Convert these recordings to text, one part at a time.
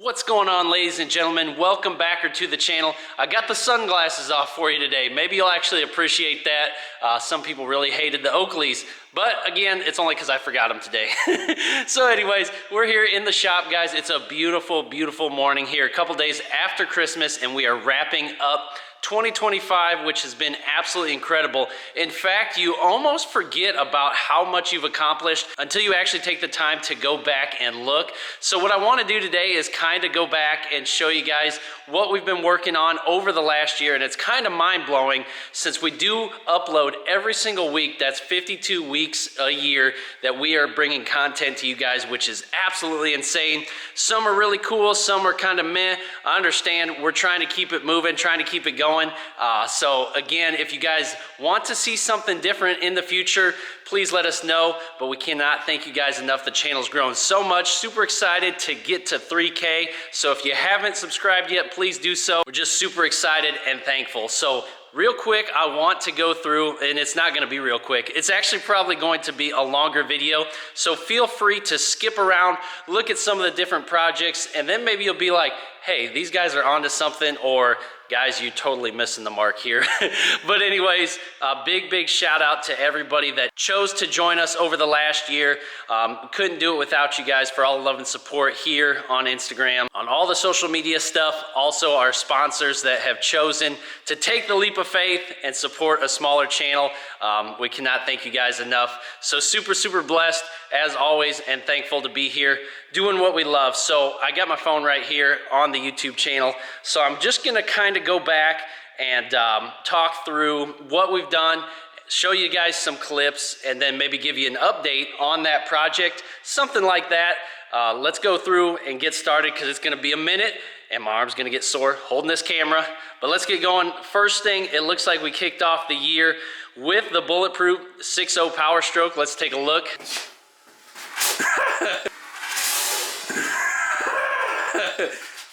What's going on, ladies and gentlemen? Welcome back to the channel. I got the sunglasses off for you today. Maybe you'll actually appreciate that. Some people really hated the Oakleys, but again, it's only because I forgot them today. So anyways, we're here in the shop, guys. It's a beautiful, beautiful morning here, a couple days after Christmas, and we are wrapping up 2025, which has been absolutely incredible. In fact, you almost forget about how much you've accomplished until you actually take the time to go back and look. So what I want to do today is kind of go back and show you guys what we've been working on over the last year, and it's kind of mind-blowing since we do upload every single week. That's 52 weeks a year that we are bringing content to you guys, which is absolutely insane. Some are really cool, some are kind of meh. I understand we're trying to keep it moving, trying to keep it going. So again, if you guys want to see something different in the future, please let us know. But we cannot thank you guys enough. The channel's grown so much. Super excited to get to 3K. So if you haven't subscribed yet, please do so. We're just super excited and thankful. So real quick, I want to go through, and it's not going to be real quick. It's actually probably going to be a longer video. So feel free to skip around, look at some of the different projects, and then maybe you'll be like, hey, these guys are onto something, or guys, you're totally missing the mark here. But anyways, a big shout out to everybody that chose to join us over the last year. Couldn't do it without you guys, for all the love and support here on Instagram, on all the social media stuff. Also our sponsors that have chosen to take the leap of faith and support a smaller channel. We cannot thank you guys enough. So super blessed as always, and thankful to be here doing what we love. So I got my phone right here on the YouTube channel. So I'm just gonna kind of go back and talk through what we've done, show you guys some clips, and then maybe give you an update on that project, something like that. Let's go through and get started, because it's gonna be a minute and my arm's gonna get sore holding this camera. But let's get going. First thing, it looks like we kicked off the year with the Bulletproof 6.0 Powerstroke. Let's take a look.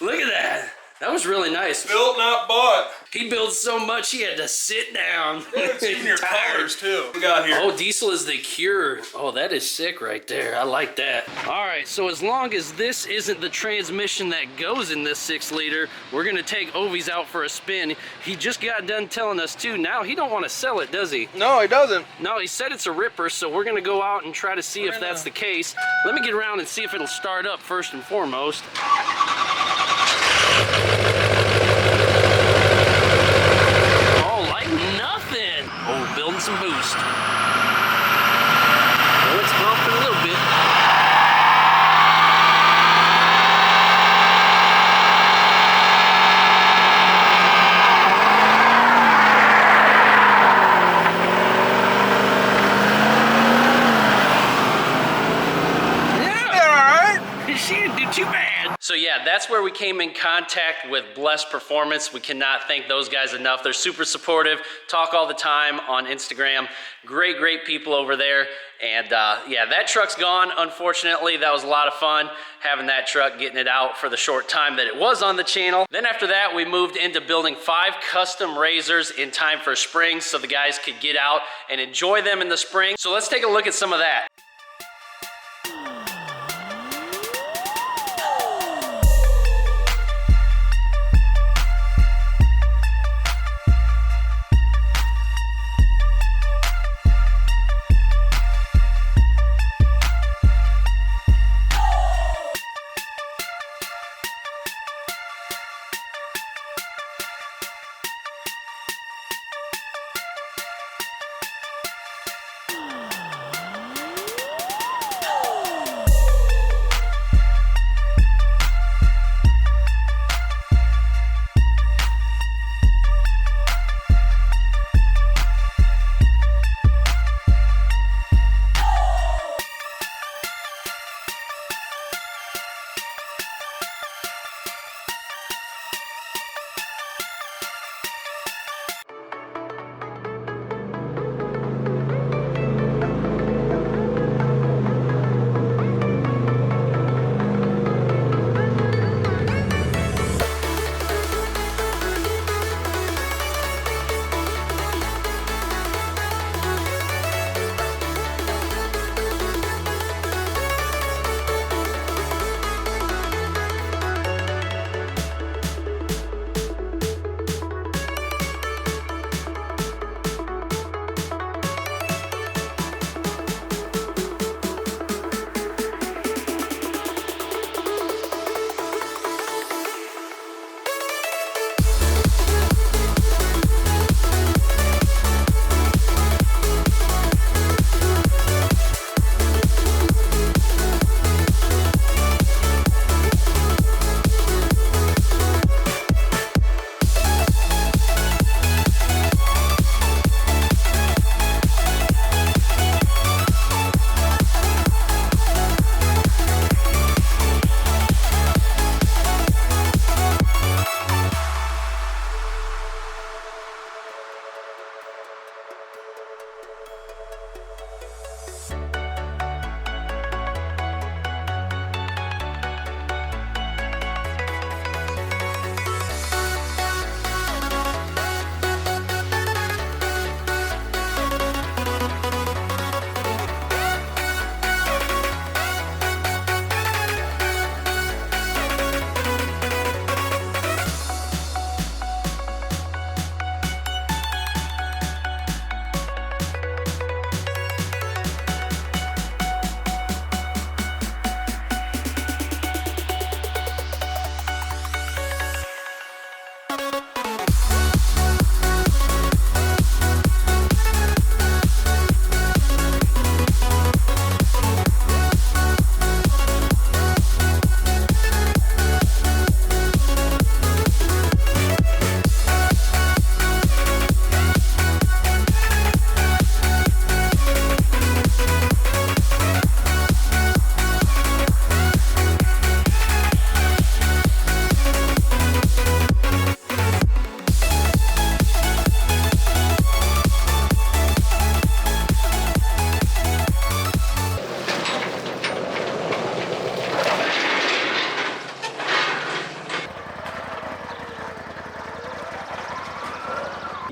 Look at that. That was really nice. Built, not bought. He built so much he had to sit down. It's in your tires too. We got here. Oh, diesel is the cure. Oh, that is sick right there. I like that. All right, so as long as this isn't the transmission that goes in this 6-liter, we're gonna take Ovi's out for a spin. He just got done telling us too, now he don't want to sell it, does he? No, he doesn't. No, he said it's a ripper, so we're gonna go out and try to see if that's the case. Let me get around and see if it'll start up first and foremost. Oh, like nothing. Oh, building some boost. Oh, it's bumping a little bit. Yeah, all right. She didn't do too bad. So yeah, that's where we came in contact with Blessed Performance. We cannot thank those guys enough. They're super supportive, talk all the time on Instagram. Great people over there. And yeah, that truck's gone, unfortunately. That was a lot of fun, having that truck, getting it out for the short time that it was on the channel. Then after that, we moved into building 5 custom razors in time for spring, so the guys could get out and enjoy them in the spring. So let's take a look at some of that.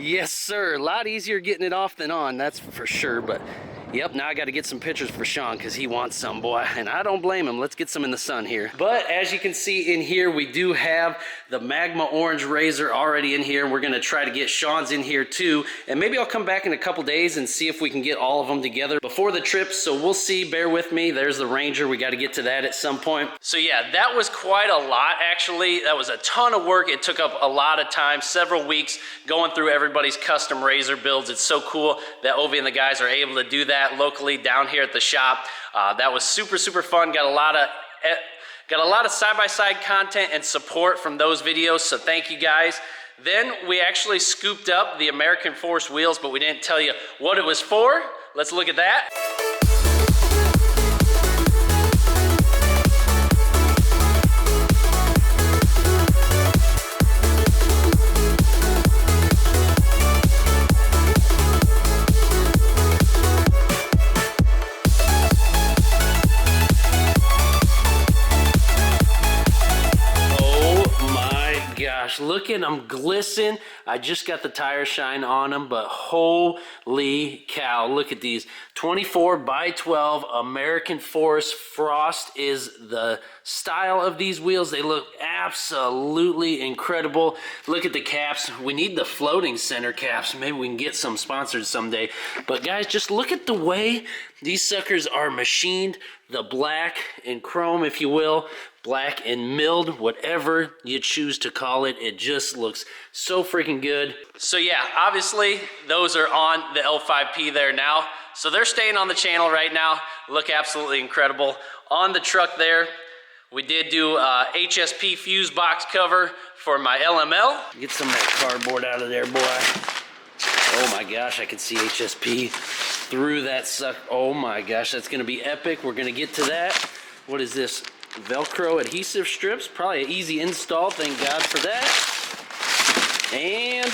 Yes, sir. A lot easier getting it off than on, that's for sure. But yep, now I got to get some pictures for Sean because he wants some, boy. And I don't blame him. Let's get some in the sun here. But as you can see in here, we do have the Magma Orange Razor already in here. We're going to try to get Sean's in here too. And maybe I'll come back in a couple days and see if we can get all of them together before the trip. So we'll see. Bear with me. There's the Ranger. We got to get to that at some point. So yeah, that was quite a lot actually. That was a ton of work. It took up a lot of time, several weeks going through everybody's custom Razor builds. It's so cool that Ovi and the guys are able to do that locally down here at the shop. That was super fun. Got a lot of side-by-side content and support from those videos, so thank you guys. Then we actually scooped up the American Force wheels, but we didn't tell you what it was for. Let's look at that. Look at them glisten. I just got the tire shine on them, but holy cow, look at these 24 by 12 American Force Frost is the style of these wheels. They look absolutely incredible. Look at the caps. We need the floating center caps. Maybe we can get some sponsored someday. But guys, just look at the way these suckers are machined. The black and chrome, if you will, black and milled, whatever you choose to call it. It just looks so freaking good. So yeah, obviously those are on the L5P there now. So they're staying on the channel right now. Look absolutely incredible. On the truck there, we did do HSP fuse box cover for my LML. Get some of that cardboard out of there, boy. Oh my gosh, I can see HSP through that suck. Oh my gosh, that's gonna be epic. We're gonna get to that. What is this? Velcro adhesive strips. Probably an easy install, thank God for that. And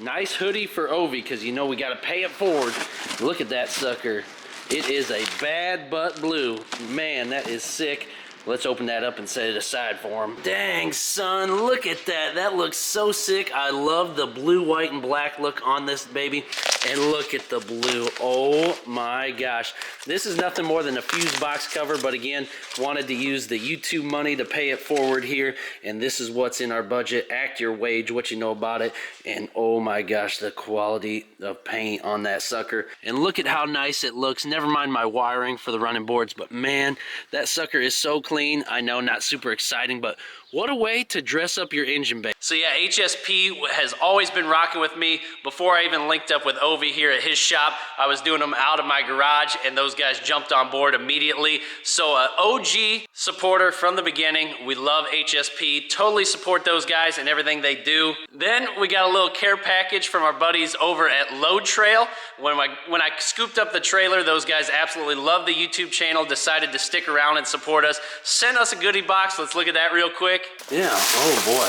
nice hoodie for Ovi, because you know we gotta pay it forward. Look at that sucker. It is a bad butt blue. Man, that is sick. Let's open that up and set it aside for him. Dang, son, look at that. That looks so sick. I love the blue, white, and black look on this baby. And look at the blue. Oh my gosh. This is nothing more than a fuse box cover, but again, wanted to use the YouTube money to pay it forward here. And this is what's in our budget. Act your wage, what you know about it. And oh my gosh, the quality of paint on that sucker. And look at how nice it looks. Never mind my wiring for the running boards, but man, that sucker is so clean. I know, not super exciting, but what a way to dress up your engine bay. So yeah, HSP has always been rocking with me. Before I even linked up with Ovi here at his shop, I was doing them out of my garage and those guys jumped on board immediately. So OG supporter from the beginning. We love HSP, totally support those guys and everything they do. Then we got a little care package from our buddies over at Load Trail. When I scooped up the trailer, those guys absolutely love the YouTube channel, decided to stick around and support us. Sent us a goodie box. Let's look at that real quick. Yeah, oh boy.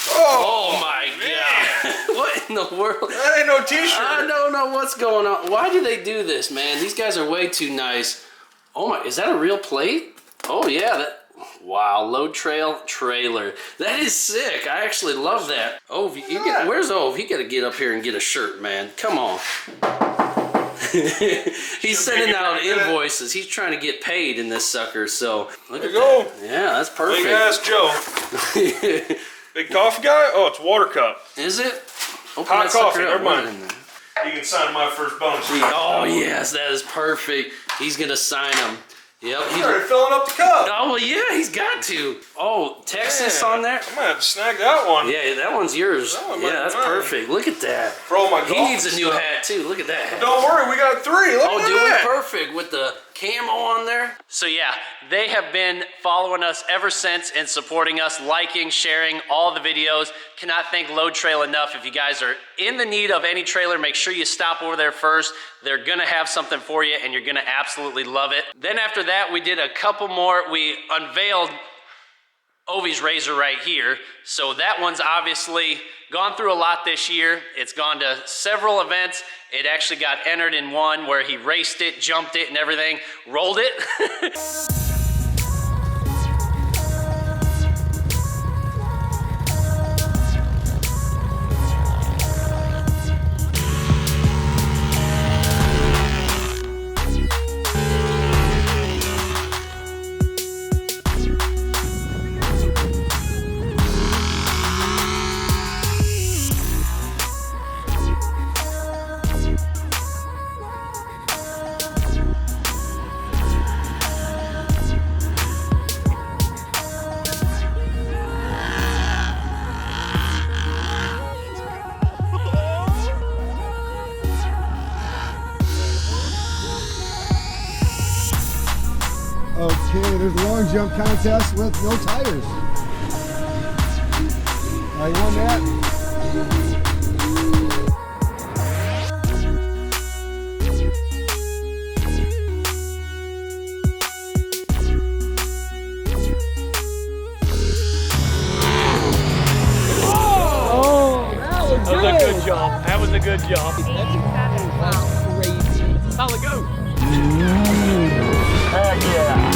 Oh my God. What in the world? That ain't no t-shirt. I don't know what's going on. Why do they do this, man? These guys are way too nice. Oh my, is that a real plate? Oh yeah, wow, Load Trail trailer. That is sick. I actually love that. Oh, where's Ove? He gotta get up here and get a shirt, man. Come on. He's sending out invoices. He's trying to get paid in this sucker. So look at that. Yeah, that's perfect. Big ass Joe. Big coffee guy? Oh, it's water cup. Is it? Open hot coffee. Never mind. You can sign my first bonus. Oh yes, that is perfect. He's gonna sign them. Yep. He's already filling up the cup. Oh well, yeah, he's got to. Oh, Texas on there. I might have to snag that one. Yeah, that one's yours. Yeah, that's perfect. Look at that. For all my golf. He needs a new hat too. Look at that. But don't worry, we got 3. Look at that. Perfect with the camo on there. So yeah, they have been following us ever since and supporting us, liking, sharing all the videos. Cannot thank Load Trail enough. If you guys are in the need of any trailer, make sure you stop over there first. They're gonna have something for you and you're gonna absolutely love it. Then after that, we did a couple more. We unveiled Ovi's Razor right here. So that one's obviously gone through a lot this year. It's gone to several events. It actually got entered in one where he raced it, jumped it and everything, rolled it. Here's the long jump contest with no tires. I won that. That was a good jump. That was a good jump. 87. Wow. Crazy. Solid go. Heck yeah.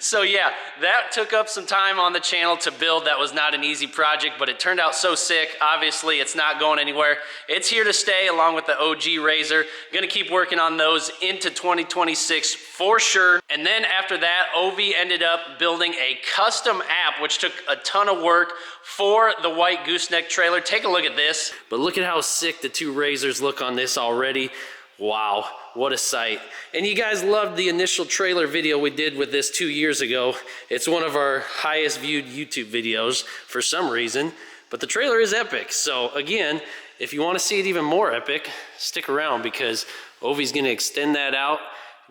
So yeah, that took up some time on the channel to build. That was not an easy project, but it turned out so sick. Obviously, it's not going anywhere. It's here to stay along with the OG Razor. Gonna keep working on those into 2026 for sure. And then after that, Ovi ended up building a custom app, which took a ton of work for the white gooseneck trailer. Take a look at this. But look at how sick the two Razors look on this already. Wow, what a sight. And you guys loved the initial trailer video we did with this 2 years ago. It's one of our highest viewed YouTube videos for some reason, but the trailer is epic. So again, if you want to see it even more epic, stick around because Ovi's gonna extend that out,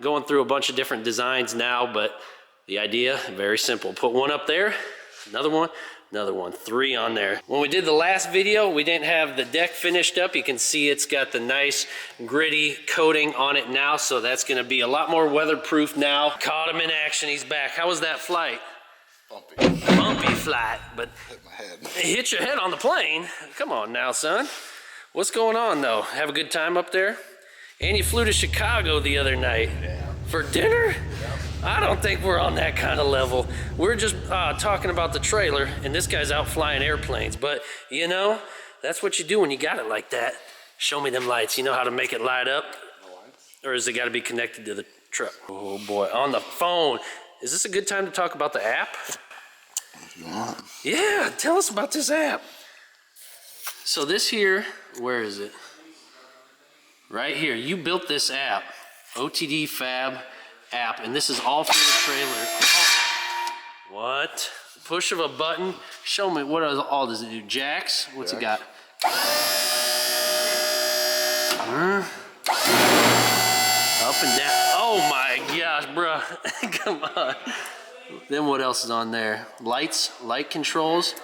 going through a bunch of different designs now, but the idea, very simple. Put one up there, another one, 3 on there. When we did the last video, we didn't have the deck finished up. You can see it's got the nice gritty coating on it now, so that's gonna be a lot more weatherproof now. Caught him in action, he's back. How was that flight? Bumpy flight, but hit my head. Hit your head on the plane? Come on now, son. What's going on though? Have a good time up there? And you flew to Chicago the other night. Yeah. For dinner? I don't think we're on that kind of level. We're just talking about the trailer, and this guy's out flying airplanes. But, you know, that's what you do when you got it like that. Show me them lights. You know how to make it light up? No lights. Or is it got to be connected to the truck? Oh, boy. On the phone. Is this a good time to talk about the app? If you want. Yeah, tell us about this app. So this here, where is it? Right here. You built this app. OTD Fab app, and this is all for the trailer. Oh. What? Push of a button. Show me, what all does it do? Jacks? What's it got? Up and down. Oh my gosh, bruh. Come on. Then what else is on there? Lights, light controls.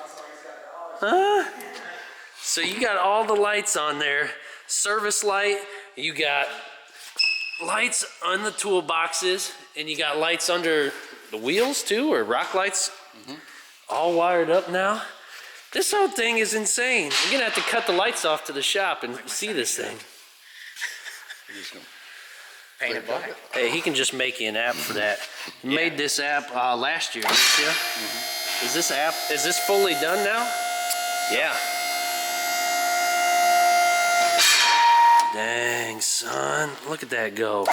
So you got all the lights on there. Service light, you got lights on the toolboxes, and you got lights under the wheels too, or rock lights, all wired up now. This whole thing is insane. I'm gonna have to cut the lights off to the shop and see this thing. Paint it black. Hey, he can just make you an app for that. You made this app last year, didn't you? Is this fully done now? Yeah. Dang, son. Look at that go.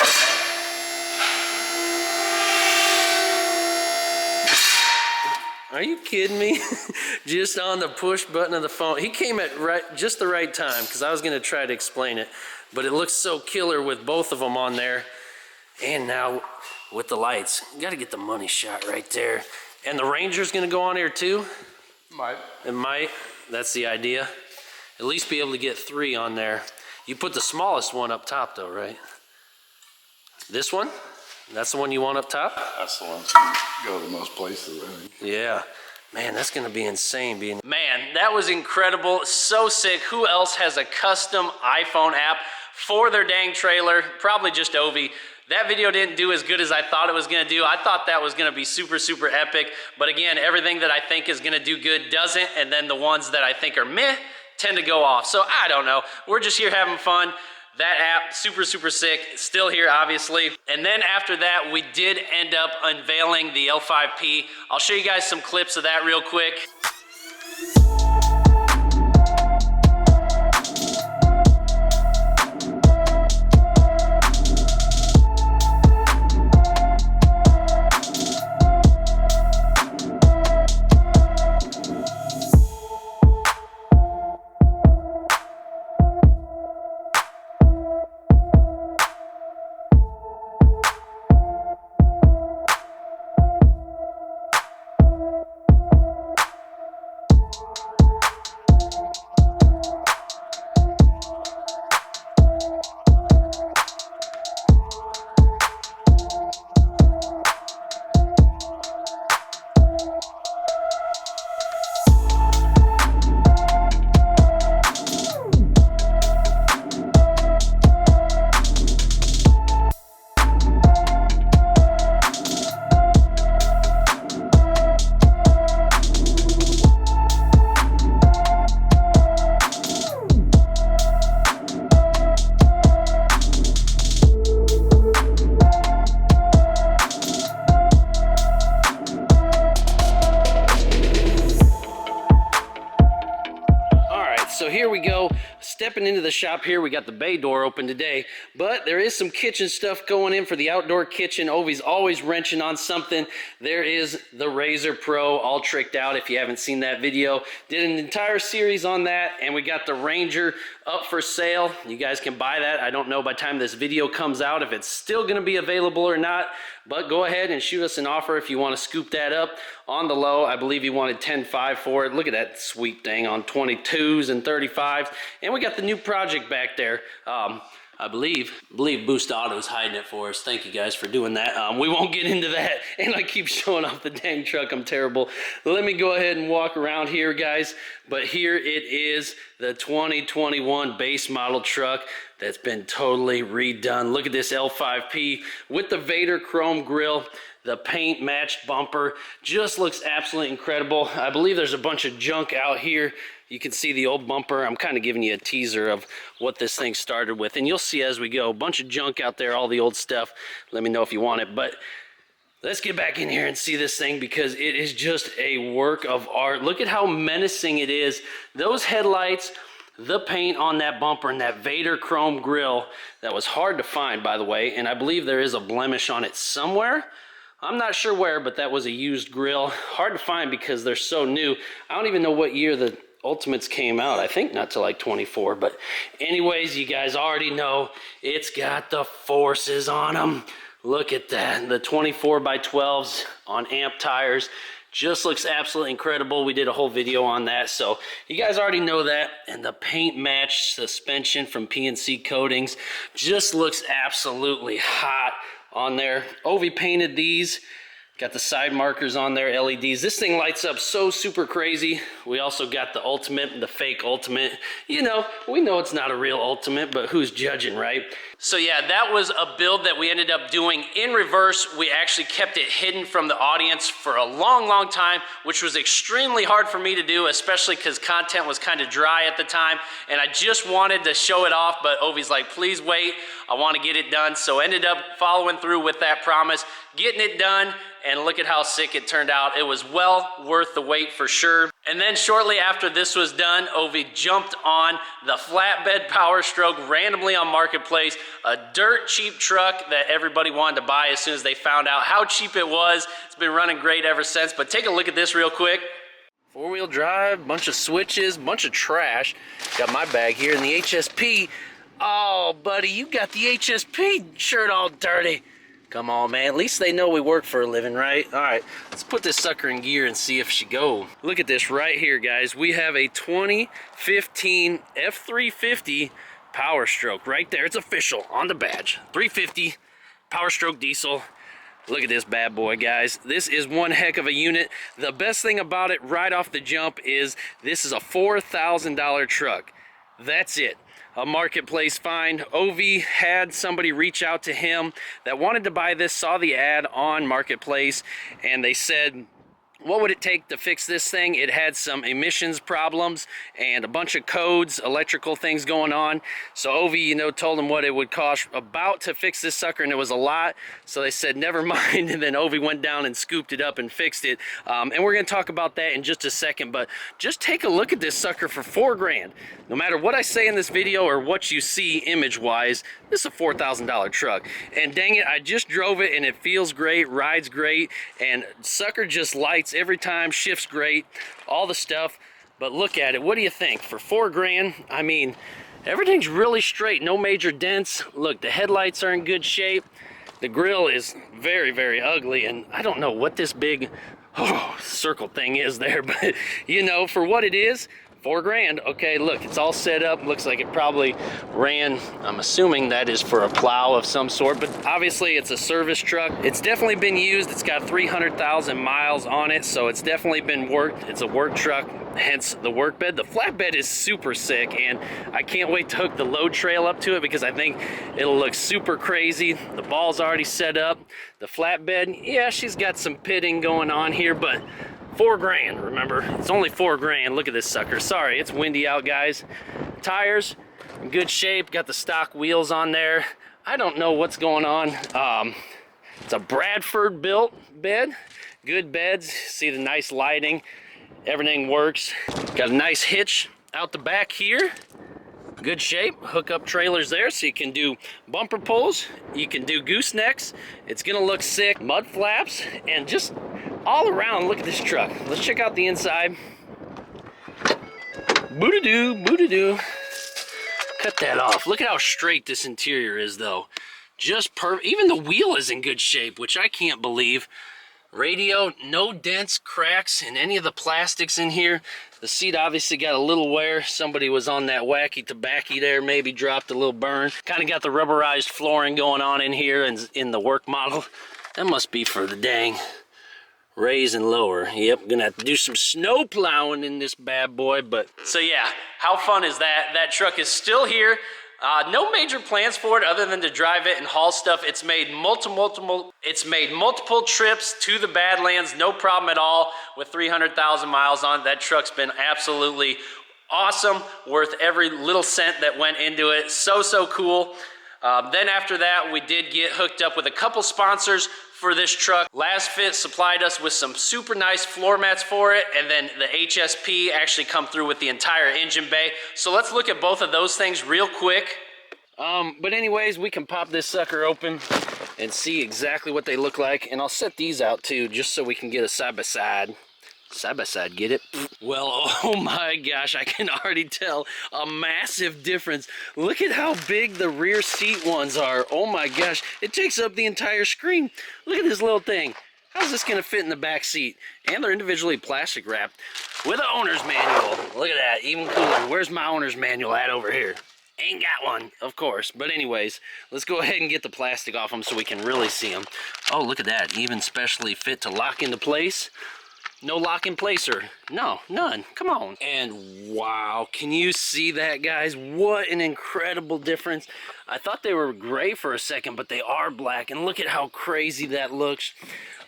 Are you kidding me? Just on the push button of the phone. He came at just the right time because I was going to try to explain it. But it looks so killer with both of them on there. And now with the lights. You got to get the money shot right there. And the Ranger's going to go on here too? Might. It might. That's the idea. At least be able to get 3 on there. You put the smallest one up top though, right? This one? That's the one you want up top? That's the one that can go to most places, I think. Yeah. Man, that's gonna be insane. Man, that was incredible. So sick. Who else has a custom iPhone app for their dang trailer? Probably just Ovi. That video didn't do as good as I thought it was gonna do. I thought that was gonna be super, super epic. But again, everything that I think is gonna do good doesn't. And then the ones that I think are meh tend to go off. So I don't know. We're just here having fun. That app, super, super sick. Still here, obviously. And then after that, we did end up unveiling the L5P. I'll show you guys some clips of that real quick. stepping into the shop here. We got the bay door open today, but there is some kitchen stuff going in for the outdoor kitchen. Ovi's always wrenching on something. There is the Razor Pro all tricked out. If you haven't seen that video, did an entire series on that, and we got the Ranger up for sale. You guys can buy that. I don't know by the time this video comes out if it's still going to be available or not, but go ahead and shoot us an offer if you want to scoop that up on the low. I believe you wanted 10.5 for it. Look at that sweet thing on 22s and 35s. And we got the new project back there. I believe Boost Auto's hiding it for us. Thank you guys for doing that. We won't get into that. And I keep showing off the dang truck. I'm terrible. Let me go ahead and walk around here, guys. But here it is, the 2021 base model truck that's been totally redone. Look at this L5P with the Vader chrome grille. The paint matched bumper just looks absolutely incredible. I believe there's a bunch of junk out here. You can see the old bumper. I'm kind of giving you a teaser of what this thing started with, and you'll see as we go. A bunch of junk out there, all the old stuff. Let me know if you want it, but let's get back in here and see this thing because it is just a work of art. Look at how menacing it is. Those headlights, the paint on that bumper, and that Vader chrome grille that was hard to find, by the way, and I believe there is a blemish on it somewhere. I'm not sure where, but that was a used grill. Hard to find because they're so new. I don't even know what year the Ultimates came out. I think not till like 24, but anyways, you guys already know it's got the forces on them. Look at that, the 24x12s on amp tires. Just looks absolutely incredible. We did a whole video on that, so you guys already know that. And the paint match suspension from PNC Coatings just looks absolutely hot on there. Ovi painted these. Got the side markers on there, LEDs. This thing lights up so super crazy. We also got the Ultimate, the fake Ultimate. You know, we know it's not a real Ultimate, but who's judging, right? So yeah, that was a build that we ended up doing in reverse. We actually kept it hidden from the audience for a long, long time, which was extremely hard for me to do, especially because content was kind of dry at the time, and I just wanted to show it off, but Ovi's like, please wait, I want to get it done. So ended up following through with that promise, getting it done, and look at how sick it turned out. It was well worth the wait for sure. And then shortly after this was done, Ovi jumped on the Flatbed Powerstroke randomly on Marketplace, a dirt cheap truck that everybody wanted to buy as soon as they found out how cheap it was. It's been running great ever since, but take a look at this real quick. Four-wheel drive, bunch of switches, bunch of trash. Got my bag here in the HSP. Oh, buddy, you got the HSP shirt all dirty. Come on, man. At least they know we work for a living, right? All right, let's put this sucker in gear and see if she go. Look at this right here, guys. We have a 2015 F350 Powerstroke right there. It's official on the badge. 350 Powerstroke diesel. Look at this bad boy, guys. This is one heck of a unit. The best thing about it right off the jump is this is a $4,000 truck. That's it. A Marketplace find. Ovi had somebody reach out to him that wanted to buy this, saw the ad on Marketplace, and they said, what would it take to fix this thing? It had some emissions problems and a bunch of codes, electrical things going on. So Ovi, you know, told them what it would cost about to fix this sucker, and it was a lot. So they said, never mind. And then Ovi went down and scooped it up and fixed it. And we're going to talk about that in just a second. But just take a look at this sucker for $4 grand. No matter what I say in this video or what you see image-wise, this is a $4,000 truck. And dang it, I just drove it and it feels great, rides great, and sucker just lights every time, shifts great, all the stuff. But look at it. What do you think? For $4 grand, I mean, everything's really straight, no major dents. Look, the headlights are in good shape. The grill is very, very ugly, and I don't know what this big circle thing is there, but you know, for what it is, $4 grand. Okay, look, it's all set up. Looks like it probably ran, I'm assuming that is for a plow of some sort, but obviously it's a service truck. It's definitely been used. It's got 300,000 miles on it, so it's definitely been worked. It's a work truck, hence the work bed. The flatbed is super sick, and I can't wait to hook the load trail up to it because I think it'll look super crazy. The ball's already set up. The flatbed, yeah, she's got some pitting going on here, but $4 grand, remember? It's only $4 grand. Look at this sucker. Sorry, it's windy out, guys. Tires, in good shape. Got the stock wheels on there. I don't know what's going on. It's a Bradford built bed. Good beds. See the nice lighting. Everything works. Got a nice hitch out the back here. Good shape. Hook up trailers there so you can do bumper pulls, you can do goosenecks. It's gonna look sick. Mud flaps, and just all around, look at this truck. Let's check out the inside. Boo-da-doo, boo-da-doo. Cut that off. Look at how straight this interior is though. Just perfect. Even the wheel is in good shape, which I can't believe. Radio, no dents, cracks in any of the plastics in here. The seat obviously got a little wear. Somebody was on that wacky tobacco there, maybe dropped a little burn. Kind of got the rubberized flooring going on in here and in the work model. That must be for the dang raise and lower. Yep, gonna have to do some snow plowing in this bad boy, but. So yeah, how fun is that? That truck is still here. No major plans for it other than to drive it and haul stuff. It's made multiple trips to the Badlands, no problem at all. With 300,000 miles on it, that truck's been absolutely awesome, worth every little cent that went into it. So cool. Then after that, we did get hooked up with a couple sponsors for this truck. Last Fit supplied us with some super nice floor mats for it, and then the HSP actually come through with the entire engine bay. So let's look at both of those things real quick. But anyways, we can pop this sucker open and see exactly what they look like, and I'll set these out too, just so we can get a side-by-side. Side-by-side, get it? Well, oh my gosh, I can already tell a massive difference. Look at how big the rear seat ones are. Oh my gosh, it takes up the entire screen. Look at this little thing. How's this gonna fit in the back seat? And they're individually plastic wrapped with an owner's manual. Look at that, even cooler. Where's my owner's manual at over here? Ain't got one, of course. But anyways, let's go ahead and get the plastic off them so we can really see them. Oh, look at that, even specially fit to lock into place. No lock in placer. No, none. Come on. And wow, can you see that, guys? What an incredible difference. I thought they were gray for a second, but they are black. And look at how crazy that looks.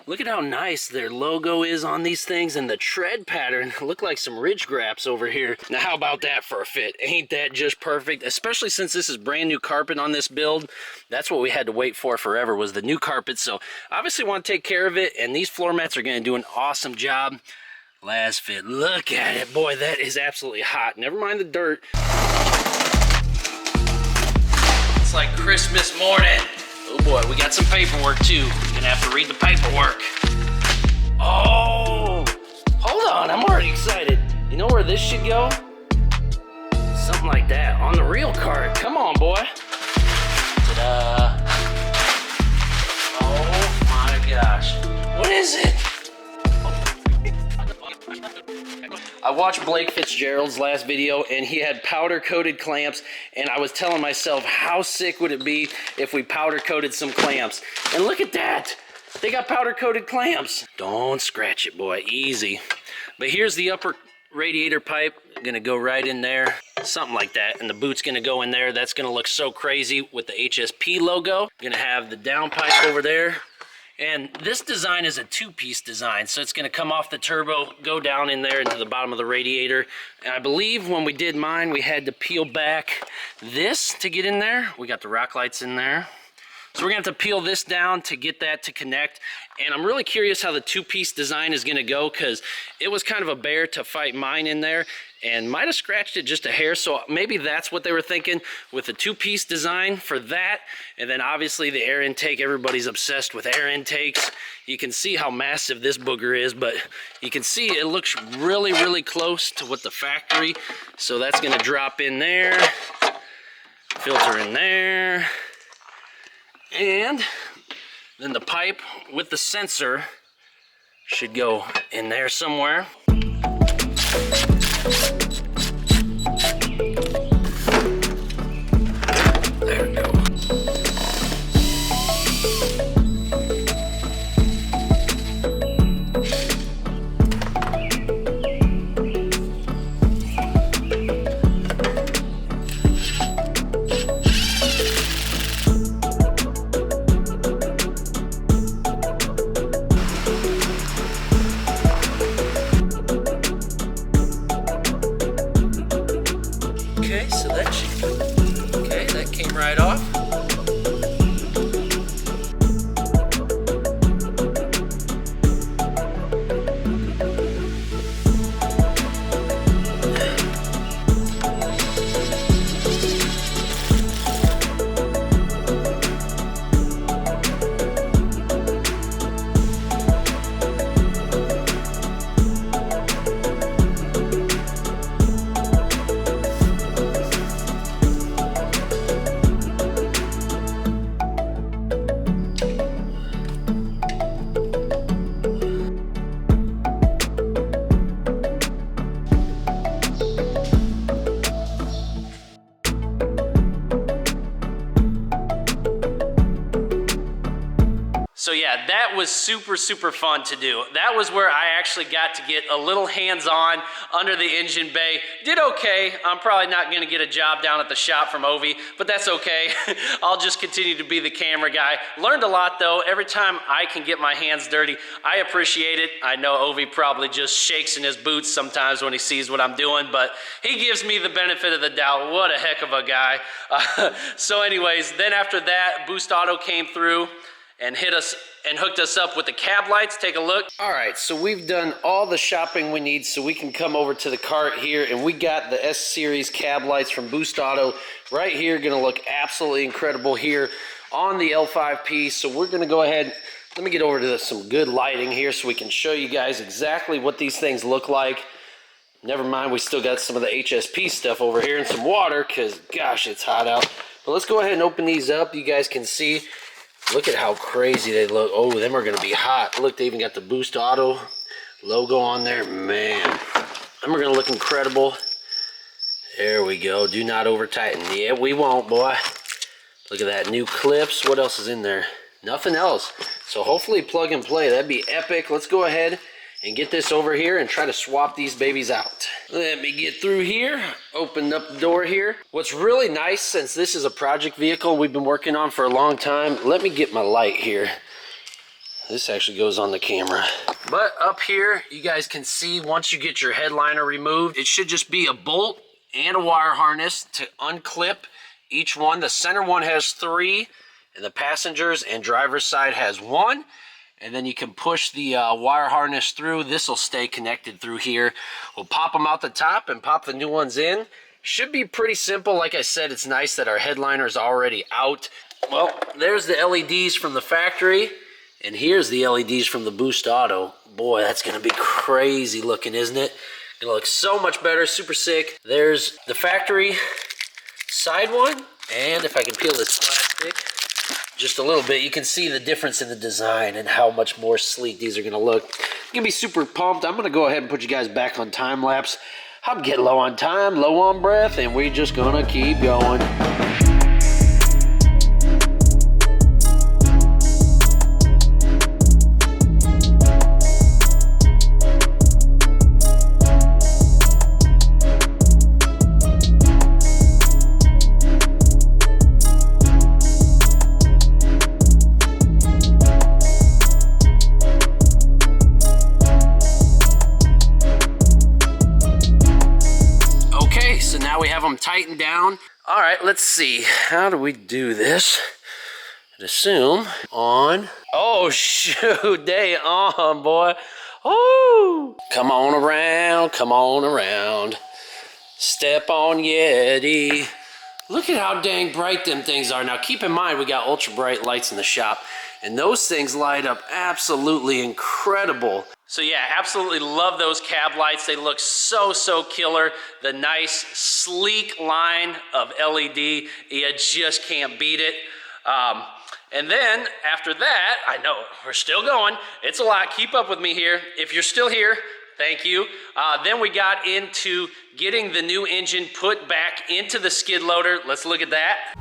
Look at how nice their logo is on these things, and the tread pattern look like some ridge graps over here. Now how about that for a fit? Ain't that just perfect? Especially since this is brand new carpet on this build. That's what we had to wait for forever, was the new carpet. So obviously want to take care of it, and these floor mats are going to do an awesome job. Last Fit, look at it. Boy, that is absolutely hot. Never mind the dirt. It's like Christmas morning. Oh boy, we got some paperwork too. Gonna have to read the paperwork. Oh, hold on, I'm already excited. You know where this should go? Something like that, on the real cart. Come on, boy. Ta-da. Oh my gosh. What is it? I watched Blake Fitzgerald's last video, and he had powder coated clamps, and I was telling myself, how sick would it be if we powder coated some clamps? And look at that, they got powder coated clamps. Don't scratch it, boy, easy. But here's the upper radiator pipe, gonna go right in there, something like that, and the boot's gonna go in there. That's gonna look so crazy with the HSP logo. Gonna have the down pipe over there. And this design is a two-piece design, so it's going to come off the turbo, go down in there into the bottom of the radiator. And I believe when we did mine, we had to peel back this to get in there. We got the rock lights in there. So we're going to have to peel this down to get that to connect. And I'm really curious how the two-piece design is going to go, because it was kind of a bear to fight mine in there and might have scratched it just a hair. So maybe that's what they were thinking with the two-piece design for that. And then obviously the air intake, everybody's obsessed with air intakes. You can see how massive this booger is, but you can see it looks really, really close to what the factory. So that's going to drop in there, filter in there. And then the pipe with the sensor should go in there somewhere. There we go. Right off. So yeah, that was super, super fun to do. That was where I actually got to get a little hands-on under the engine bay. Did okay. I'm probably not gonna get a job down at the shop from Ovi, but that's okay. I'll just continue to be the camera guy. Learned a lot though. Every time I can get my hands dirty, I appreciate it. I know Ovi probably just shakes in his boots sometimes when he sees what I'm doing, but he gives me the benefit of the doubt. What a heck of a guy. So anyways, then after that, Boost Auto came through and hit us and hooked us up with the cab lights. Take a look. All right, so we've done all the shopping we need, so we can come over to the cart here, and we got the S-Series cab lights from Boost Auto right here. Gonna look absolutely incredible here on the L5P. So we're gonna go ahead, let me get over to some good lighting here so we can show you guys exactly what these things look like. Never mind, we still got some of the HSP stuff over here and some water, because gosh, it's hot out. But let's go ahead and open these up. You guys can see. Look at how crazy they look. Oh, them are going to be hot. Look, they even got the Boost Auto logo on there. Man, them are going to look incredible. There we go. Do not over tighten. Yeah, we won't, boy. Look at that. New clips. What else is in there? Nothing else. So hopefully plug and play. That'd be epic. Let's go ahead and get this over here and try to swap these babies out. Let me get through here, open up the door here. What's really nice, since this is a project vehicle we've been working on for a long time, let me get my light here. This actually goes on the camera. But up here, you guys can see once you get your headliner removed, it should just be a bolt and a wire harness to unclip each one. The center one has 3, and the passengers and driver's side has 1. And then you can push the wire harness through. This will stay connected through here. We'll pop them out the top and pop the new ones in. Should be pretty simple. Like I said, it's nice that our headliner is already out. Well, there's the LEDs from the factory. And here's the LEDs from the Boost Auto. Boy, that's going to be crazy looking, isn't it? Going to look so much better, super sick. There's the factory side one. And if I can peel this plastic just a little bit, you can see the difference in the design and how much more sleek these are going to look. I'm going to be super pumped. I'm going to go ahead and put you guys back on time lapse. I'm getting low on time, low on breath, and we're just going to keep going. Tighten down. All right, let's see. How do we do this? I'd assume on. Oh, shoot. Day on, boy. Oh, come on around. Come on around. Step on Yeti. Look at how dang bright them things are. Now, keep in mind, we got ultra bright lights in the shop, and those things light up absolutely incredible. So yeah, absolutely love those cab lights. They look so, so killer. The nice, sleek line of LED, you just can't beat it. And then after that, I know we're still going. It's a lot. Keep up with me here. If you're still here, thank you. Then we got into getting the new engine put back into the skid loader. Let's look at that.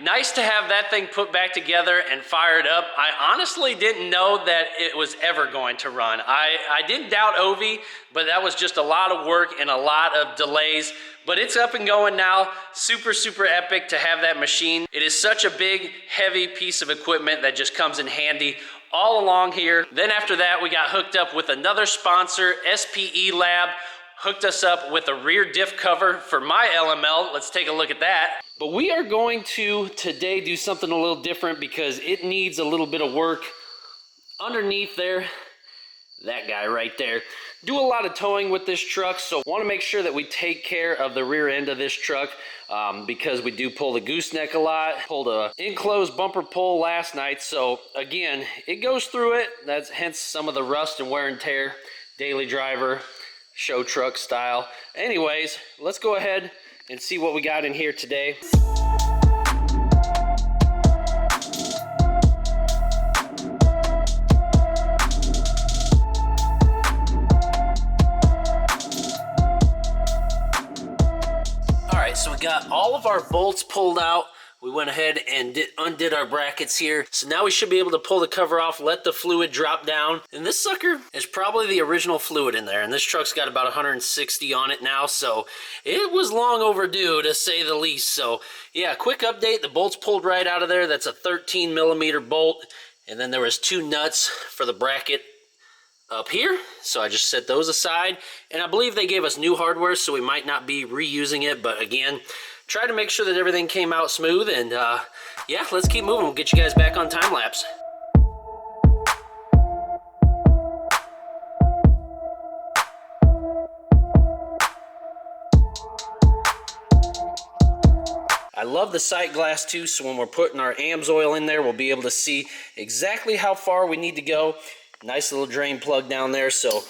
nice to have that thing put back together and fired up. I honestly didn't know that it was ever going to run. I didn't doubt Ovi, but that was just a lot of work and a lot of delays. But it's up and going now. Super, super epic to have that machine. It is such a big, heavy piece of equipment that just comes in handy all along here. Then after that, we got hooked up with another sponsor, SPE Lab, hooked us up with a rear diff cover for my LML. Let's take a look at that. But we are going to today do something a little different because it needs a little bit of work underneath there. That guy right there. Do a lot of towing with this truck, so want to make sure that we take care of the rear end of this truck because we do pull the gooseneck a lot. Pulled a enclosed bumper pull last night, so again, it goes through it. That's hence some of the rust and wear and tear. Daily driver, show truck style. Anyways, let's go ahead and see what we got in here today. So we got all of our bolts pulled out. We went ahead and undid our brackets here. So now we should be able to pull the cover off, let the fluid drop down. And this sucker is probably the original fluid in there. And this truck's got about 160 on it now. So it was long overdue, to say the least. So yeah, quick update. The bolt's pulled right out of there. That's a 13 millimeter bolt. And then there was 2 nuts for the bracket up here, so I just set those aside, and I believe they gave us new hardware, so we might not be reusing it, but again, try to make sure that everything came out smooth, and yeah, let's keep moving. We'll get you guys back on time lapse. I love the sight glass too, so when we're putting our AMS oil in there, we'll be able to see exactly how far we need to go. Nice little drain plug down there, so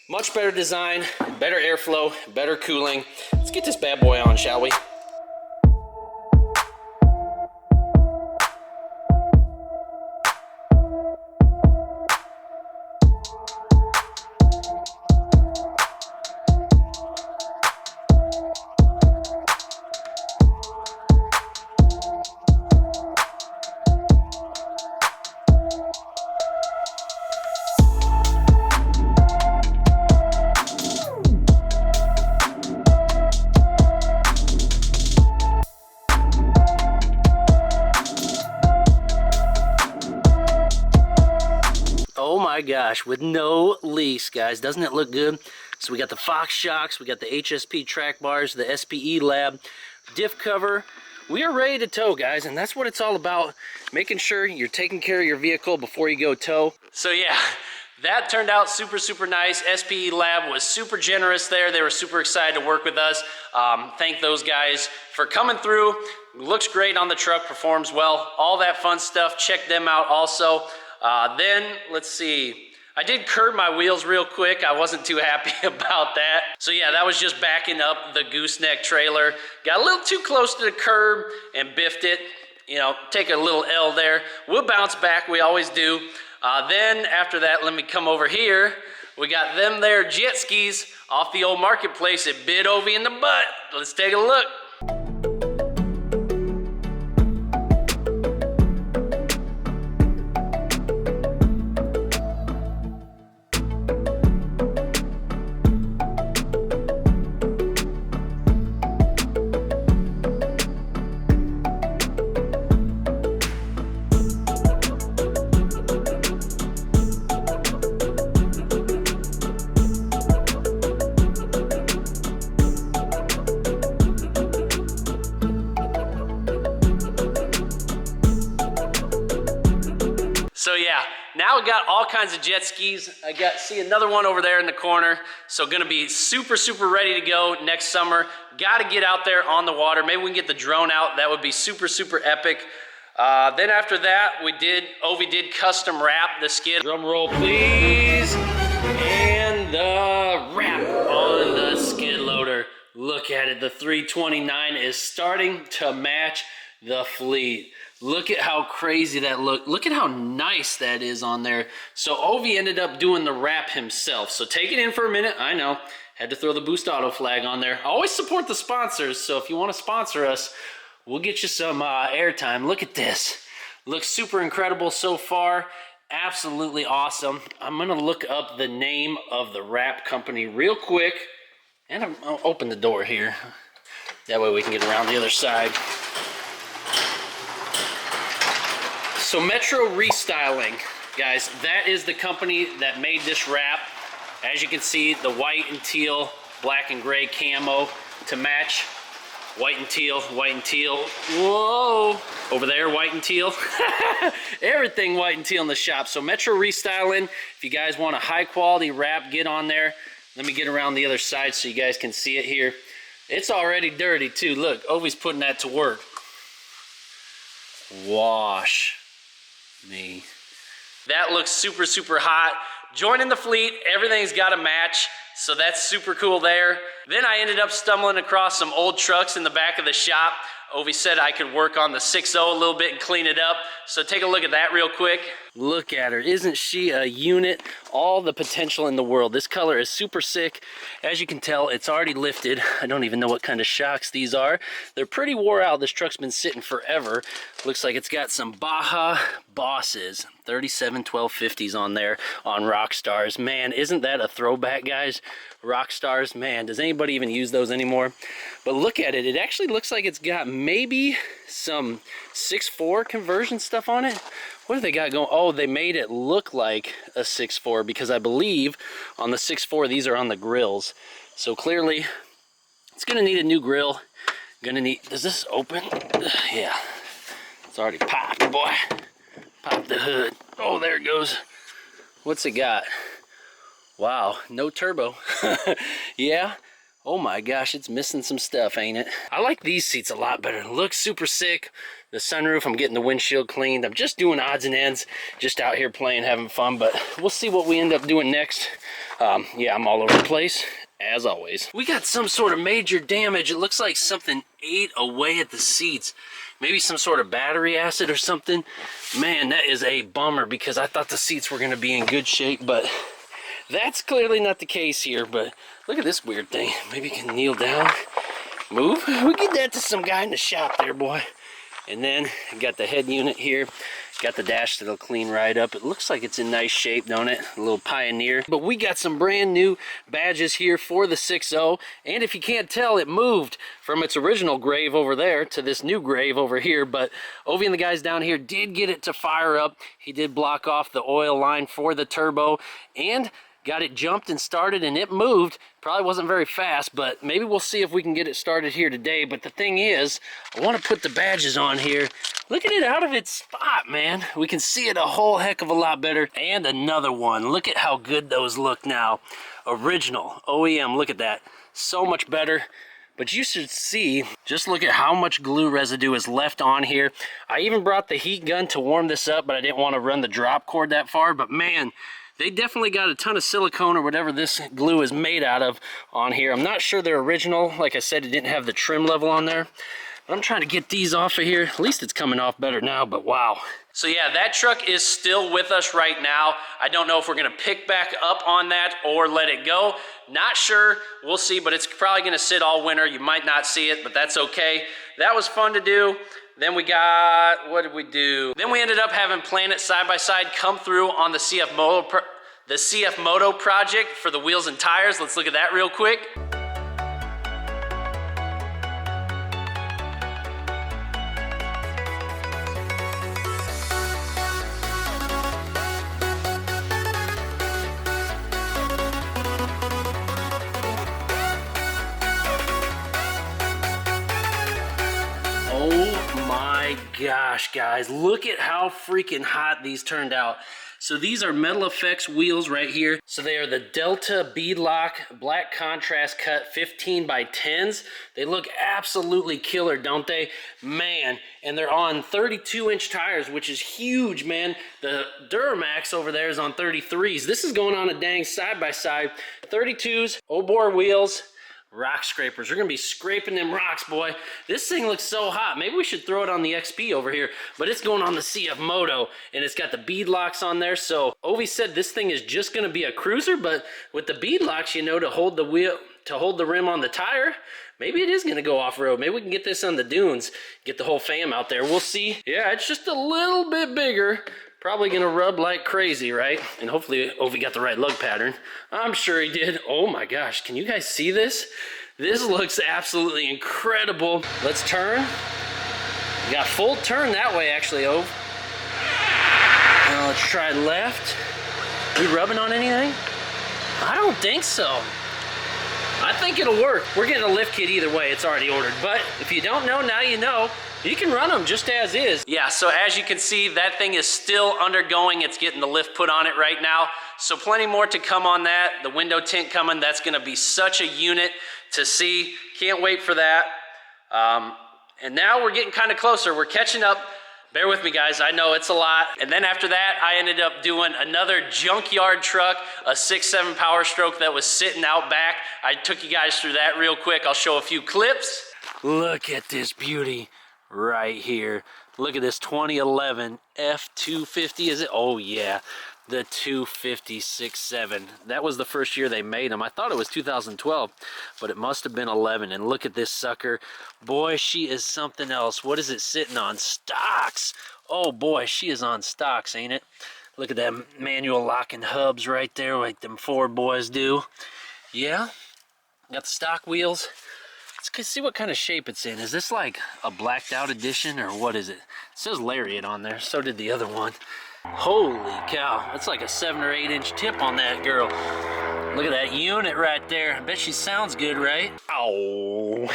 much better design, better airflow, better cooling. Let's get this bad boy on, shall we? Oh my gosh, with no lease, guys. Doesn't it look good? So we got the Fox shocks, we got the HSP track bars, the SPE Lab, diff cover. We are ready to tow, guys, and that's what it's all about, making sure you're taking care of your vehicle before you go tow. So yeah, that turned out super, super nice. SPE Lab was super generous there. They were super excited to work with us. Thank those guys for coming through. Looks great on the truck, performs well, all that fun stuff. Check them out also. Then, let's see, I did curb my wheels real quick. I wasn't too happy about that. So yeah, that was just backing up the gooseneck trailer. Got a little too close to the curb and biffed it. You know, take a little L there. We'll bounce back, we always do. Then after that, let me come over here. We got them there jet skis off the old marketplace. It bit Ovi in the butt. Let's take a look. So yeah, now we got all kinds of jet skis. I see another one over there in the corner. So gonna be super, super ready to go next summer. Gotta get out there on the water. Maybe we can get the drone out. That would be super, super epic. Then after that, Ovi did custom wrap the skid. Drum roll, please. And the wrap on the skid loader. Look at it, the 329 is starting to match the fleet. Look at how crazy that looked. Look at how nice that is on there. So Ovi ended up doing the wrap himself. So take it in for a minute. I know, had to throw the Boost Auto flag on there. I always support the sponsors, so if you want to sponsor us, we'll get you some airtime. Look at this. Looks super incredible so far. Absolutely awesome. I'm gonna look up the name of the wrap company real quick, and I'll open the door here. That way we can get around the other side. So Metro Restyling, guys, that is the company that made this wrap. As you can see, the white and teal, black and gray camo to match. White and teal, white and teal. Whoa! Over there, white and teal. Everything white and teal in the shop. So Metro Restyling, if you guys want a high quality wrap, get on there. Let me get around the other side so you guys can see it here. It's already dirty too. Look, Ovi's putting that to work. Wash me. That looks super, super hot. Joining the fleet, everything's got to match. So that's super cool there. Then I ended up stumbling across some old trucks in the back of the shop. Ovi said I could work on the 6.0 a little bit and clean it up. So take a look at that real quick. Look at her, isn't she a unit? All the potential in the world. This color is super sick. As you can tell, it's already lifted. I don't even know what kind of shocks these are. They're pretty wore out. This truck's been sitting forever. Looks like it's got some Baja Bosses, 37 1250s on there on Rockstars. Man, isn't that a throwback, guys? Rockstars, man, does anybody even use those anymore? But look at it, it actually looks like it's got maybe some 6.4 conversion stuff on it. What do they got going? Oh, they made it look like a 6.4 because I believe on the 6.4 these are on the grills. So clearly it's gonna need a new grill. Gonna need, does this open? Yeah, it's already popped, boy. Pop the hood. Oh, there it goes. What's it got? Wow, no turbo. Yeah. Oh my gosh, it's missing some stuff, ain't it? I like these seats a lot better. It looks super sick. The sunroof, I'm getting the windshield cleaned. I'm just doing odds and ends, just out here playing, having fun, but we'll see what we end up doing next. Yeah, I'm all over the place, as always. We got some sort of major damage. It looks like something ate away at the seats. Maybe some sort of battery acid or something. Man, that is a bummer because I thought the seats were gonna be in good shape, but that's clearly not the case here. But look at this weird thing. Maybe you can kneel down, move. We get that to some guy in the shop there, boy. And then got the head unit here. Got the dash that'll clean right up. It looks like it's in nice shape, don't it? A little Pioneer. But we got some brand new badges here for the 6.0. And if you can't tell, it moved from its original grave over there to this new grave over here. But Ovi and the guys down here did get it to fire up. He did block off the oil line for the turbo and got it jumped and started, and it moved. Probably wasn't very fast, but maybe we'll see if we can get it started here today. But the thing is, I want to put the badges on here. Look at it out of its spot, man. We can see it a whole heck of a lot better. And another one. Look at how good those look now. Original, OEM, look at that. So much better. But you should see, just look at how much glue residue is left on here. I even brought the heat gun to warm this up, but I didn't want to run the drop cord that far. But man, they definitely got a ton of silicone or whatever this glue is made out of on here. I'm not sure they're original. Like I said, it didn't have the trim level on there. But I'm trying to get these off of here. At least it's coming off better now, but wow. So yeah, that truck is still with us right now. I don't know if we're gonna pick back up on that or let it go. Not sure, we'll see, but it's probably gonna sit all winter. You might not see it, but that's okay. That was fun to do. Then we got, what did we do? Then we ended up having Planet Side by Side come through on the CF Moto project for the wheels and tires. Let's look at that real quick. Gosh, guys, look at how freaking hot these turned out. So these are Metal Effects wheels right here. So they are the Delta Beadlock black contrast cut 15 by 10s. They look absolutely killer, don't they? Man, and they're on 32-inch tires, which is huge, man. The Duramax over there is on 33s. This is going on a dang side-by-side. 32s, O-bore wheels. Rock scrapers. We're gonna be scraping them rocks, boy. This thing looks so hot. Maybe we should throw it on the XP over here, but it's going on the CF Moto, and it's got the bead locks on there. So Ovi said this thing is just gonna be a cruiser, but with the bead locks, you know, to hold the wheel, to hold the rim on the tire, maybe it is gonna go off-road. Maybe we can get this on the dunes, get the whole fam out there. We'll see. Yeah, it's just a little bit bigger. Probably gonna rub like crazy, right? And hopefully Ovi got the right lug pattern. I'm sure he did. Oh my gosh, can you guys see this? This looks absolutely incredible. Let's turn. We got full turn that way actually, Ov. Now let's try left. We rubbing on anything? I don't think so. I think it'll work. We're getting a lift kit either way, it's already ordered. But if you don't know, now you know. You can run them just as is. Yeah, so as you can see, that thing is still undergoing. It's getting the lift put on it right now. So plenty more to come on that. The window tint coming, that's gonna be such a unit to see. Can't wait for that. And now we're getting kind of closer. We're catching up. Bear with me, guys. I know it's a lot. And then after that, I ended up doing another Junkyard truck, a 6.7 Powerstroke that was sitting out back. I took you guys through that real quick. I'll show a few clips. Look at this beauty right here. Look at this 2011 F250, is it? Oh yeah, the 250 6.7. That was the first year they made them. I thought it was 2012, but it must have been 11. And look at this sucker. Boy, she is something else. What is it sitting on? Stocks. Oh boy, she is on stocks, ain't it? Look at them manual locking hubs right there like them Ford boys do. Yeah, got the stock wheels. Let's see what kind of shape it's in. Is this like a blacked out edition or what is it? It says Lariat on there, so did the other one. Holy cow, that's like a 7 or 8 inch tip on that girl. Look at that unit right there. I bet she sounds good, right? Oh.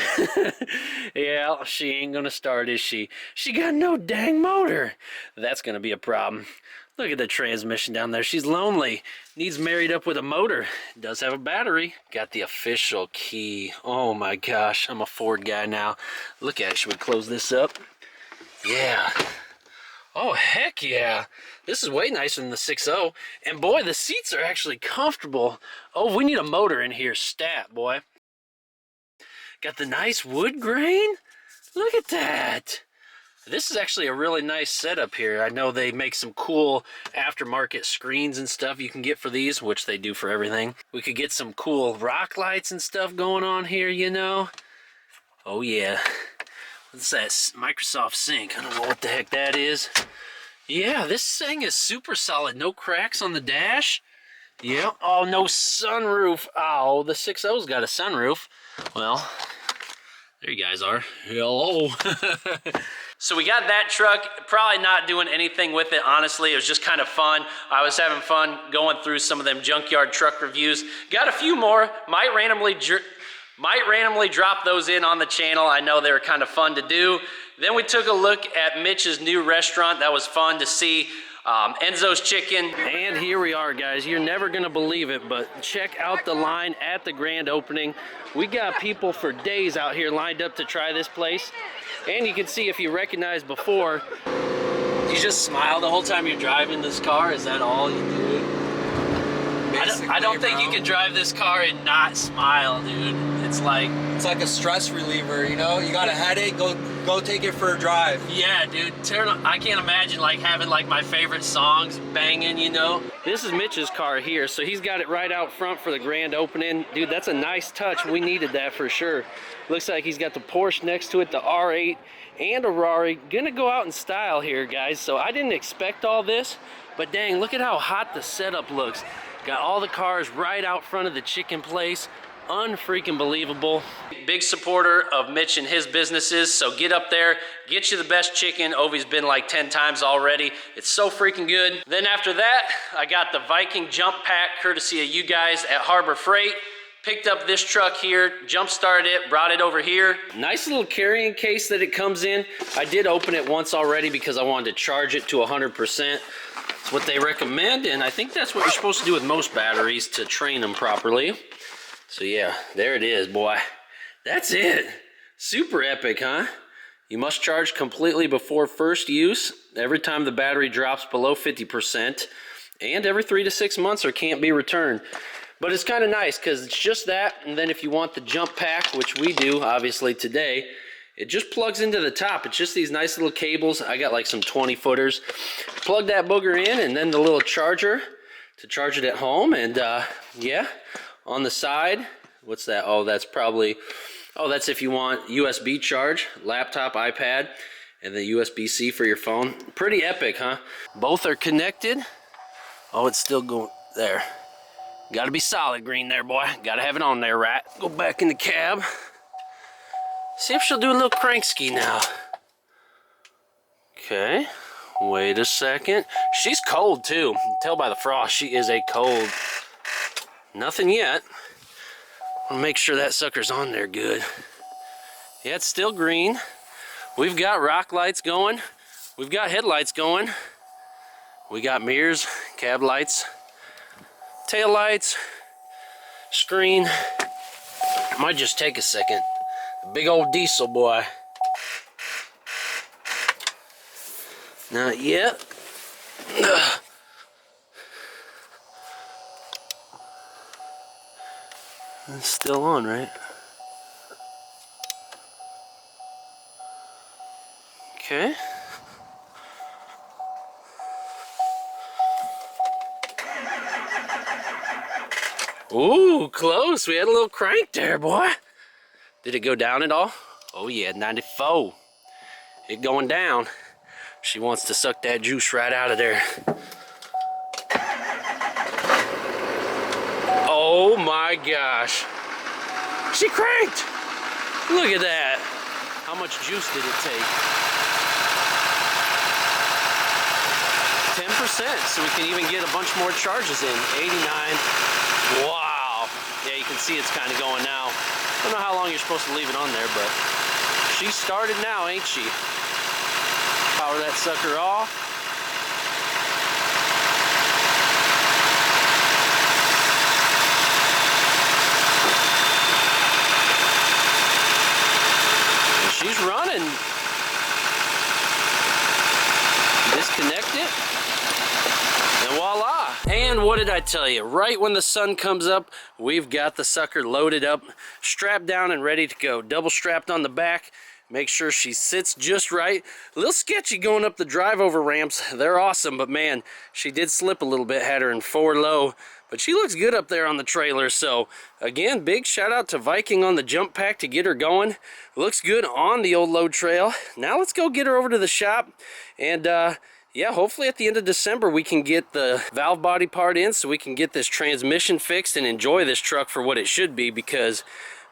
Yeah, she ain't gonna start, is she? She got no dang motor. That's gonna be a problem. Look at the transmission down there. She's lonely. Needs married up with a motor. Does have a battery. Got the official key. Oh my gosh, I'm a Ford guy now. Look at it. Should we close this up? Yeah. Oh, heck yeah. This is way nicer than the 6.0. And boy, the seats are actually comfortable. Oh, we need a motor in here. Stat, boy. Got the nice wood grain. Look at that. This is actually a really nice setup here. I know they make some cool aftermarket screens and stuff you can get for these, which they do for everything. We could get some cool rock lights and stuff going on here, you know. Oh yeah. What's that? Microsoft Sync. I don't know what the heck that is. Yeah, this thing is super solid. No cracks on the dash. Yeah. Oh, no sunroof. Oh, the 6.0's got a sunroof. Well, there you guys are. Hello. So we got that truck, probably not doing anything with it, honestly. It was just kind of fun. I was having fun going through some of them Junkyard truck reviews. Got a few more, might randomly drop those in on the channel. I know they were kind of fun to do. Then we took a look at Mitch's new restaurant. That was fun to see. Enzo's Chicken. And here we are, guys. You're never gonna believe it, but check out the line at the grand opening. We got people for days out here lined up to try this place. And you can see if you recognize before, you just smile the whole time you're driving this car. Is that all you do? I don't think you can drive this car and not smile, dude. It's like a stress reliever, you know? You got a headache, go take it for a drive. Yeah, dude. I can't imagine like having like my favorite songs banging, you know? This is Mitch's car here, so he's got it right out front for the grand opening. Dude, that's a nice touch. We needed that for sure. Looks like he's got the Porsche next to it, the R8, and a Rari. Gonna go out in style here, guys. So I didn't expect all this, but dang, look at how hot the setup looks. Got all the cars right out front of the chicken place. Unfreaking believable. Big supporter of Mitch and his businesses, so get up there, get you the best chicken. Ovi's been like 10 times already. It's so freaking good. Then after that, I got the Viking jump pack, courtesy of you guys at Harbor Freight. Picked up this truck here, jump started it, brought it over here. Nice little carrying case that it comes in. I did open it once already because I wanted to charge it to 100%. It's what they recommend, and I think that's what you're supposed to do with most batteries to train them properly. So yeah, there it is, boy. That's it. Super epic, huh? You must charge completely before first use, every time the battery drops below 50%, and every 3 to 6 months or can't be returned. But it's kind of nice because it's just that, and then if you want the jump pack, which we do obviously today, it just plugs into the top. It's just these nice little cables. I got like some 20-footers. Plug that booger in, and then the little charger to charge it at home. And yeah, on the side, what's that? Oh, that's probably Oh, that's if you want USB charge, laptop, iPad, and the USB-C for your phone. Pretty epic, huh? Both are connected. Oh, it's still going there. Gotta be solid green there, boy. Gotta have it on there, right? Go back in the cab. See if she'll do a little crank ski now. Okay, wait a second. She's cold too. You can tell by the frost, she is a cold. Nothing yet. I'll make sure that sucker's on there good. Yeah, it's still green. We've got rock lights going. We've got headlights going. We got mirrors, cab lights, tail lights, screen. Might just take a second. Big old diesel boy. Not yet. Ugh. It's still on, right? Okay. Ooh, close. We had a little crank there, boy. Did it go down at all? Oh yeah, 94. It going down. She wants to suck that juice right out of there. Oh my gosh. She cranked. Look at that. How much juice did it take? 10%, so we can even get a bunch more charges in. 89. Wow. Yeah, you can see it's kind of going now. I don't know how long you're supposed to leave it on there, but she started now, ain't she? Power that sucker off. And she's running. Disconnect it. And voila. And what did I tell you? Right when the sun comes up, we've got the sucker loaded up, strapped down and ready to go. Double strapped on the back. Make sure she sits just right. A little sketchy going up the drive over ramps. They're awesome, but man, she did slip a little bit. Had her in 4 low, but she looks good up there on the trailer. So again, big shout out to Viking on the jump pack to get her going. Looks good on the old load trail. Now let's go get her over to the shop, and yeah, hopefully at the end of December we can get the valve body part in so we can get this transmission fixed and enjoy this truck for what it should be, because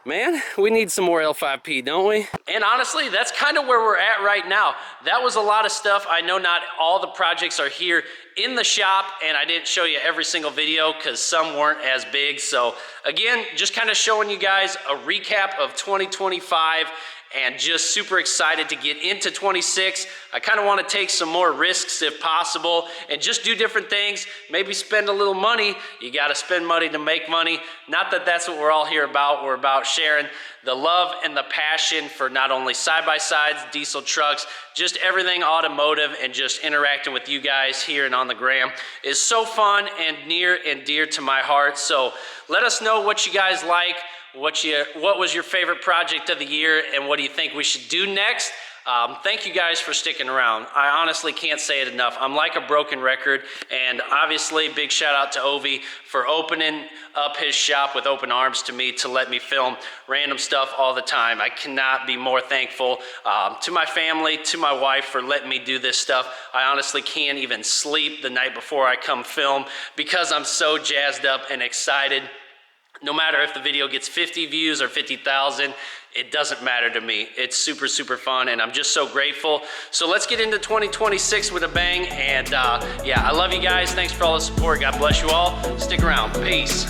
man, we need some more L5P, don't we? And honestly, that's kind of where we're at right now. That was a lot of stuff. I know not all the projects are here in the shop, and I didn't show you every single video because some weren't as big. So again, just kind of showing you guys a recap of 2025 and just super excited to get into 26. I kind of want to take some more risks if possible and just do different things, maybe spend a little money. You got to spend money to make money. Not that that's what we're all here about. We're about sharing the love and the passion for not only side-by-sides, diesel trucks, just everything automotive, and just interacting with you guys here and on the gram is so fun and near and dear to my heart. So let us know what you guys like. What was your favorite project of the year, and what do you think we should do next? Thank you guys for sticking around. I honestly can't say it enough. I'm like a broken record, and obviously big shout out to Ovi for opening up his shop with open arms to me to let me film random stuff all the time. I cannot be more thankful to my family, to my wife for letting me do this stuff. I honestly can't even sleep the night before I come film because I'm so jazzed up and excited. No matter if the video gets 50 views or 50,000, it doesn't matter to me. It's super, super fun, and I'm just so grateful. So let's get into 2026 with a bang, and yeah, I love you guys. Thanks for all the support. God bless you all. Stick around. Peace.